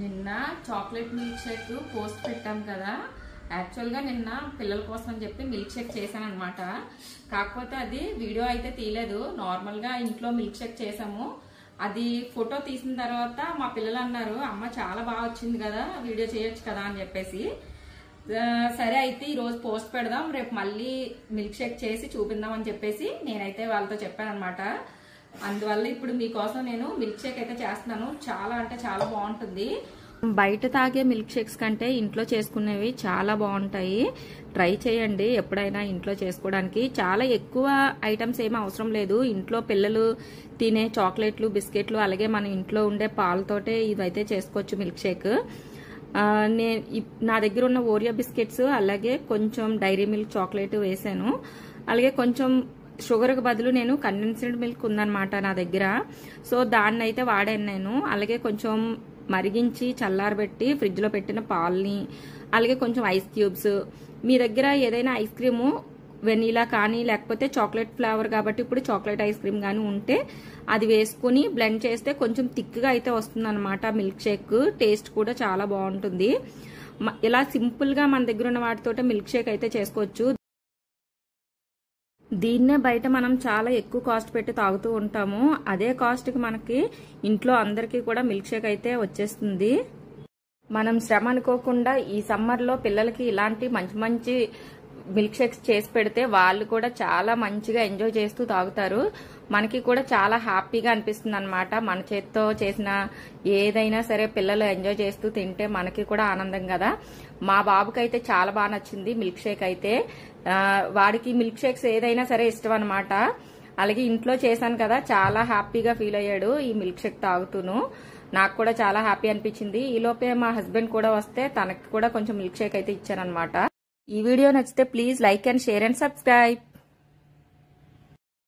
నిన్న chocolate milk shake post పెట్టాం కదా. యాక్చువల్గా నిన్న పిల్లల కోసం అని చెప్పి మిల్క్ షేక్ చేశాను అనమాట. కాకపోతే అది వీడియో అయితే తీయలేదు, నార్మల్గా ఇంట్లో మిల్క్ షేక్ చేసాము. అది ఫోటో తీసిన తర్వాత మా పిల్లలు అన్నారు, అమ్మ చాలా బాగా వచ్చింది కదా, వీడియో చేయొచ్చు కదా అని చెప్పేసి. సరే అయితే ఈరోజు పోస్ట్ పెడదాం, రేపు మళ్ళీ మిల్క్ షేక్ చేసి చూపిందాం అని చెప్పేసి నేనైతే వాళ్ళతో చెప్పాను అనమాట. అందువల్ల ఇప్పుడు మీకోసం నేను మిల్క్ షేక్ అయితే చేస్తున్నాను. చాలా అంటే చాలా బాగుంటుంది. బయట తాగే మిల్క్ షేక్స్ కంటే ఇంట్లో చేసుకునేవి చాలా బాగుంటాయి. ట్రై చేయండి ఎప్పుడైనా ఇంట్లో చేసుకోవడానికి. చాలా ఎక్కువ ఐటమ్స్ ఏమీ అవసరం లేదు. ఇంట్లో పిల్లలు తినే చాక్లెట్లు, బిస్కెట్లు, అలాగే మన ఇంట్లో ఉండే పాలతోటే ఇవైతే చేసుకోవచ్చు మిల్క్ షేక్. నా దగ్గర ఉన్న ఓరియో బిస్కెట్స్, అలాగే కొంచెం డైరీ మిల్క్ చాక్లెట్ వేసాను. అలాగే కొంచెం షుగర్కి బదులు నేను కండెన్స్డ్ మిల్క్ ఉందన్నమాట నా దగ్గర, సో దాన్ని అయితే వాడాను నేను. అలాగే కొంచెం మరిగించి చల్లారబెట్టి ఫ్రిడ్జ్లో పెట్టిన పాలని, అలాగే కొంచెం ఐస్ క్యూబ్స్. మీ దగ్గర ఏదైనా ఐస్ క్రీము వెనీలా కానీ లేకపోతే చాక్లెట్ ఫ్లేవర్ కాబట్టి ఇప్పుడు చాక్లెట్ ఐస్ క్రీమ్ కానీ ఉంటే అది వేసుకుని బ్లెండ్ చేస్తే కొంచెం థిక్గా అయితే వస్తుంది అనమాట మిల్క్ షేక్. టేస్ట్ కూడా చాలా బాగుంటుంది. ఇలా సింపుల్గా మన దగ్గర ఉన్న వాటితోటే మిల్క్ షేక్ అయితే చేసుకోవచ్చు. దీన్నే బయట మనం చాలా ఎక్కువ కాస్ట్ పెట్టి తాగుతూ ఉంటాము. అదే కాస్ట్కి మనకి ఇంట్లో అందరికీ కూడా మిల్క్ షేక్ అయితే వచ్చేస్తుంది. మనం శ్రమ అనుకోకుండా ఈ సమ్మర్లో పిల్లలకి ఇలాంటి మంచి మంచి మిల్క్ షేక్స్ చేసి పెడితే వాళ్ళు కూడా చాలా మంచిగా ఎంజాయ్ చేస్తూ తాగుతారు. మనకి కూడా చాలా హ్యాపీగా అనిపిస్తుంది అనమాట. మన చేత్తో చేసిన ఏదైనా సరే పిల్లలు ఎంజాయ్ చేస్తూ తింటే మనకి కూడా ఆనందం కదా. మా బాబుకి అయితే చాలా బాగా నచ్చింది మిల్క్ షేక్ అయితే. వాడికి మిల్క్ షేక్స్ ఏదైనా సరే ఇష్టం అనమాట. అలాగే ఇంట్లో చేశాను కదా, చాలా హ్యాపీగా ఫీల్ అయ్యాడు ఈ మిల్క్ షేక్ తాగుతూను. నాకు కూడా చాలా హ్యాపీ అనిపించింది. ఈలోపే మా హస్బెండ్ కూడా వస్తే తనకి కూడా కొంచెం మిల్క్ షేక్ అయితే ఇచ్చాను అనమాట. ఈ వీడియో నచ్చితే please like and share and subscribe.